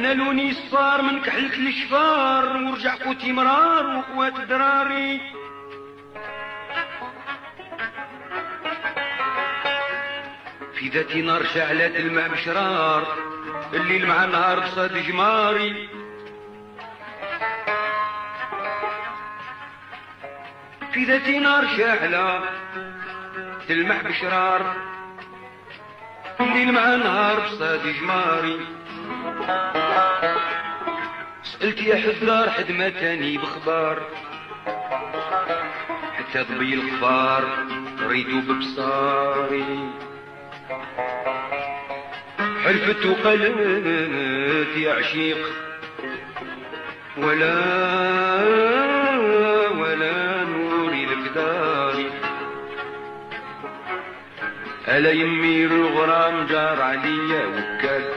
انا لوني صار من كحلة الشفار ورجع قوتي مرار وقوات دراري. في ذاتي نار شعلات الماء بشرار الليل مع النهار بصاد جماري. في ذاتي نار شاعلة تلمع بشرار الليل مع النهار بصاد جماري. سألت يا حذار حد ما تاني بخبار حتى ضبي الغفار ريدو ببصاري. حلفت وقلت يا عشيق ولا نوري القداري. ألا يمي الغرام جار عليا وكاد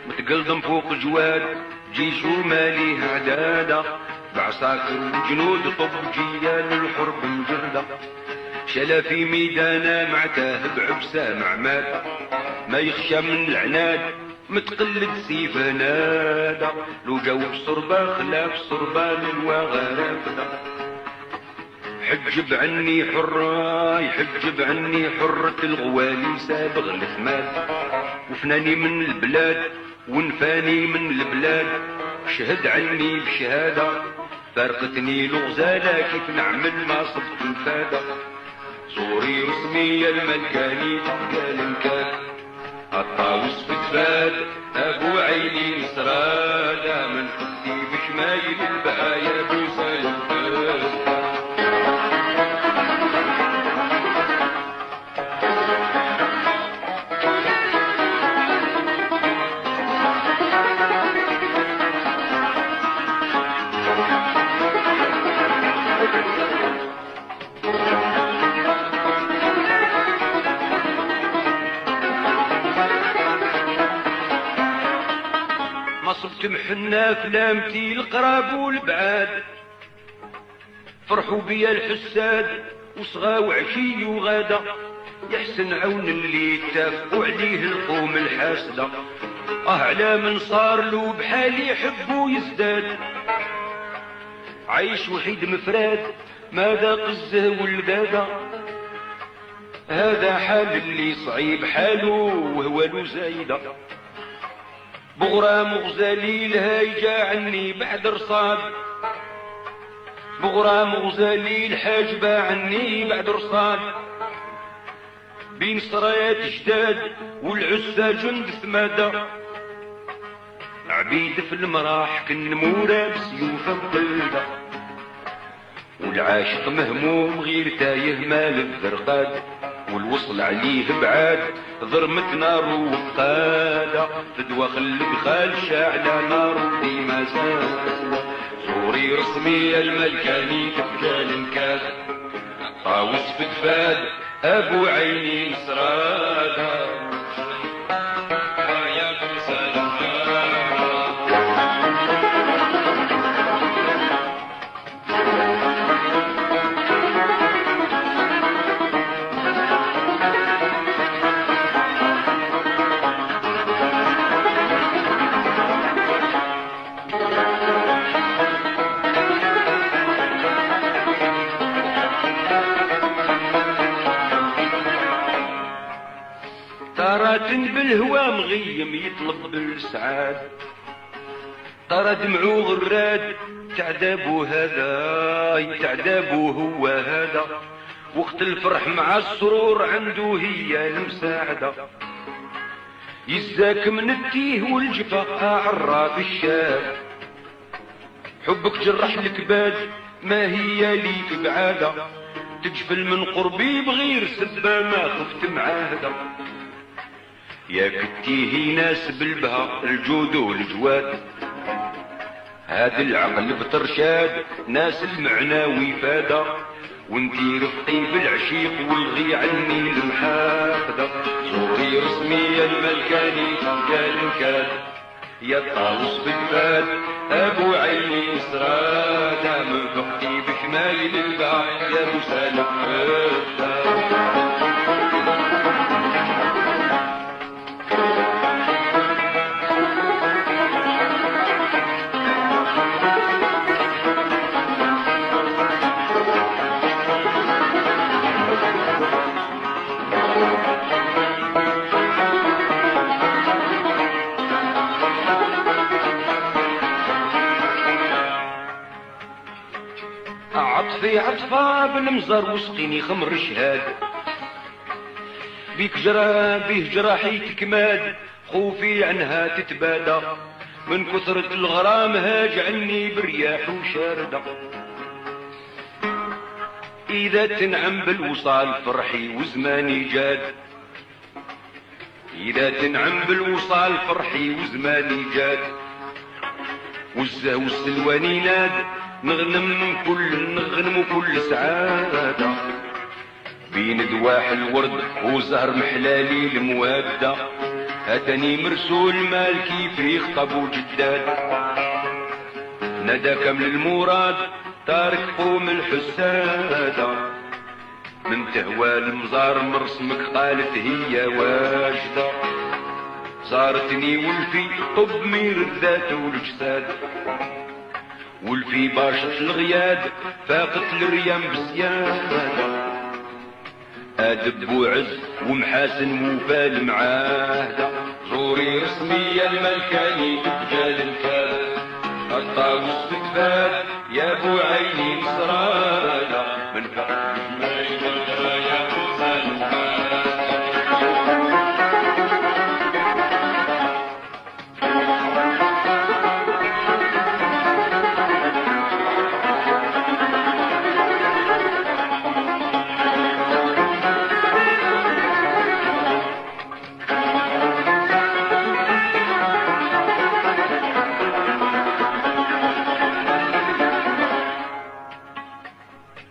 متقلدم فوق جواد جيش وماليه عدادة بعساكر وجنود طب جيال الحرب مجردة. شلا في ميدانا معتاه بعبسة معماد ما يخشى من العناد متقلد سيف نادى. لو جو بصربة خلاف صربة للوغارة حجب عني حرة يحجب عني حرة الغوالي سابغ الثماد. وفناني من البلاد ونفاني من البلاد شهد عني بشهادة فارقتني الغزالة كيف نعمل ما صبت الفادة. صوري رسمي الملكاني تبقى الانكاد الطاوس فتفاد ابو عيني نسرادة من خدي بشمايل البهايا بوسايل. صبت محنا فلامتي القراب والبعاد فرحوا بيا الحساد وصغا وعشي وغادا يحسن عون اللي اتفقوا عليه القوم الحاسدة. على من صار له بحالي يحبو يزداد عايش وحيد مفراد ما ذاق الزهو والبادة. هذا حال اللي صعيب حاله وهو له زايدة. بغرام غزاليل هايجا عني بعد رصاد بغرام غزاليل حاجبة عني بعد رصاد. بين سرايات جداد والعسى جند ثمادة عبيد في المراح كالنمورة بسيوفة مقلدة. والعاشق مهموم غير تايه مال الذرقاد والوصل عليه بعاد ضرمت نار وقادة فدوى خلق خال شاعلة نار ديما زاد. صوري رسمي الملكاني تبكى الانكاد طاوس فتفاد ابو عيني نسرادة. بالهوى مغيم يطلب بالسعاد ترى دمعو غراد تعذابو هذا تعذابو هو هذا. وقت الفرح مع السرور عنده هي المساعدة. يزاك من التيه والجفا عراف الشاب حبك جرح الكباد ما هي ليك بعادة. تجفل من قربي بغير سبة ما خفت معاهدة. يا كتيه يناسب البها الجود والجواد هذا العقل بترشاد ناس المعنى وفادة. وانتي رفقي بالعشيق والغي عني المحافظة. صوري رسمي الملكاني قال كاد يا طاوس بالفاد ابو عيني سرادة من فقتي بشمال البحر يا ابو سالم عطفي عطفة بالمزر وسقيني خمر شهاد بيك جرى بيه جراحي تكماد خوفي عنها تتبادى من كثرة الغرام هاج عني برياح وشاردة إذا تنعم بالوصال فرحي وزماني جاد إذا تنعم بالوصال فرحي وزماني جاد والزهو السلواني ناد نغنم كل سعادة بين دواح الورد وزهر محلالي الموادة هاتني مرسول مال كيف يخطب وجداد ندى كامل المراد تارك قوم الحسادة من تهوى المزار مرسمك قالت هي واجدة زارتني ولفي طب مير الذات والجساد ولفي باشة الغياد فاقت الريام بزيادة أدب وعز ومحاسن وفال معاهدة زوري رسمية الملكاني رجال الفال الطاوس تتفاد يا ابو عيني نصرانة من فقد جمالي يا ابو سلمان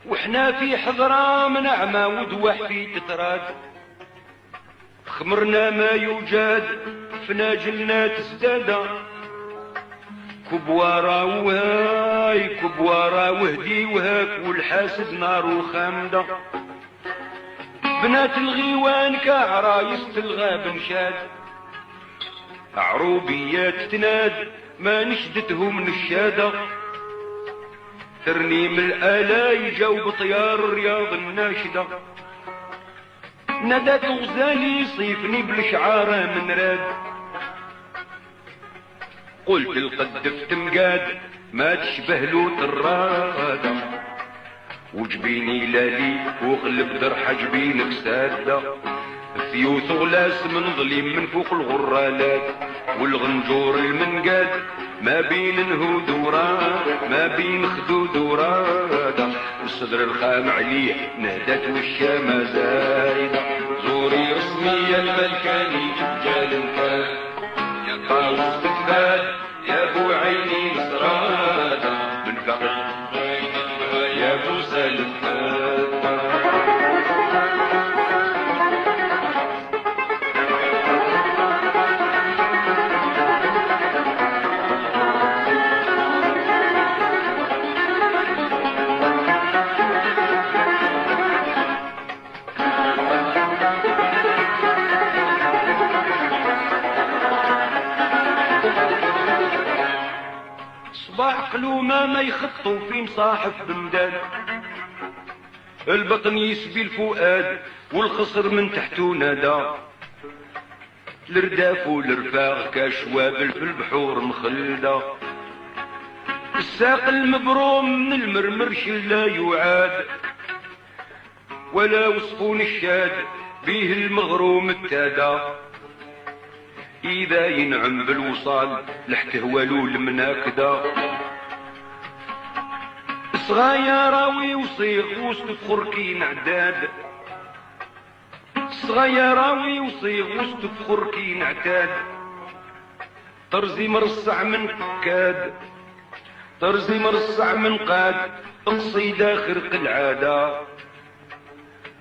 وحنا في حضرة من أعمى ودوح في تتراد خمرنا ما يوجد فناجلنا تزدادا كبوارا وهاي كبوارا وهدي وهاك والحاسد نار وخامدة بنات الغيوان كعرايس الغاب نشاد عروبيات تناد ما نشدتهم نشادة ترنيم الآلا يجاوب طيار الرياض الناشدة ندات غزالي صيفني بالشعارة من راد قلت القدف تمقاد ما تشبه له الرادة وجبيني لالي وغلب درحة جبينك سادة ثيوث غلاس من ظليم من فوق الغرالات والغنجور المنقاد ما بين الهود وراد ما بين خدود ورادة والصدر الخام عليه نهدت والشامة زايدة زوري رسمية الملكاني رجال الفال يا طاوس تتفاد يا ابو عيني نصرادة من فقد يا ابو سلمان عقلو ما يخطوا في مصاحف بمداد البطن يسبي الفؤاد والخصر من تحته نادى الرداف والرفاق كشوابل في البحور مخلدة الساق المبروم من المرمرش لا يعاد ولا وصفون الشاد بيه المغروم التادى إذا ينعم بالوصال لحتهوالو المناكدة صغيراوي وصيغ وسط فخركين عداد صغيراوي وصيغ وسط فخركين عتاد طرزي مرصع من كاد طرزي مرصع من قاد قصيدة خرق العادة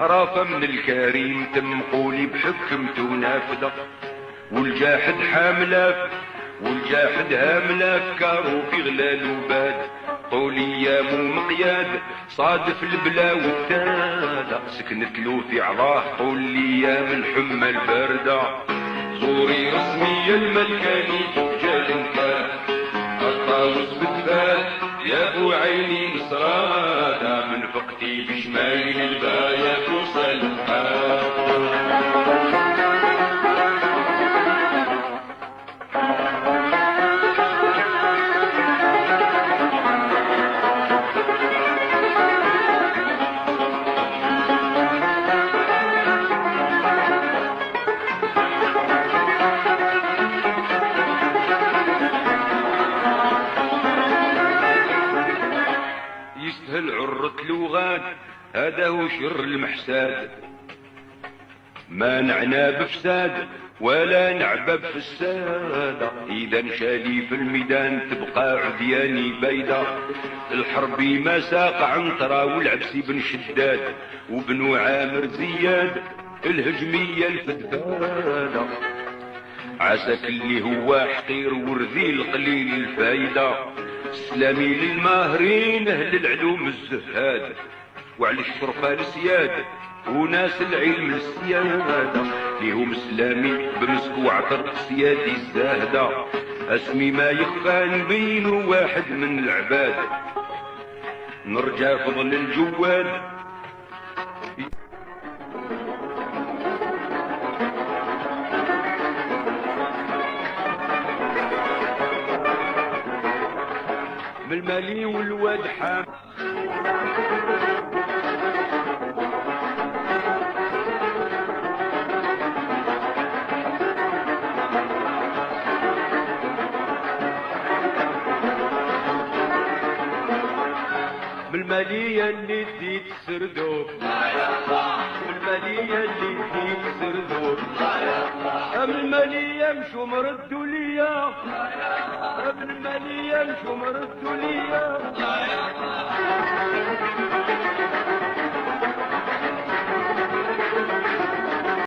رافة من الكريم تم قولي بحكمته نافذة والجاحد حاملاف والجاحد هاملاف كارو في غلال وباد قولي يا مو مقياد صادف البلا والتادة سكنت له في عضاه قولي يا من حمى البردة زوري رسمي الملكاني رجال كان الطاوس بتفات يا ابو عيني نصرادة من فقتي بشمال الباية توصل الحال هذا هو شر المحساد، ما نعنى بفساد ولا نعبى بفسادة. إذا نشالي في الميدان تبقى عدياني بايدة. الحربي ما ساق عنترة والعبسي بن شداد وبنو عامر زياد الهجمية الفدفادة. عساك اللي هو حقير ورذيل قليل الفايدة. سلامي للماهرين اهل العلوم الزهاد وعلى الشرفة السياد وناس العلم السيادة. ليهم سلامي بمسك وعطر سيادي الزاهدة. اسمي ما يخفى نبين واحد من العباد نرجع فضل الجواد. بالمالي والواد حام بالمالية اللي تزيد سردوب بالمالية اللي تزيد سردوب. بالمالية مشو مردوا ليا بالمالية مشو مردوا ليا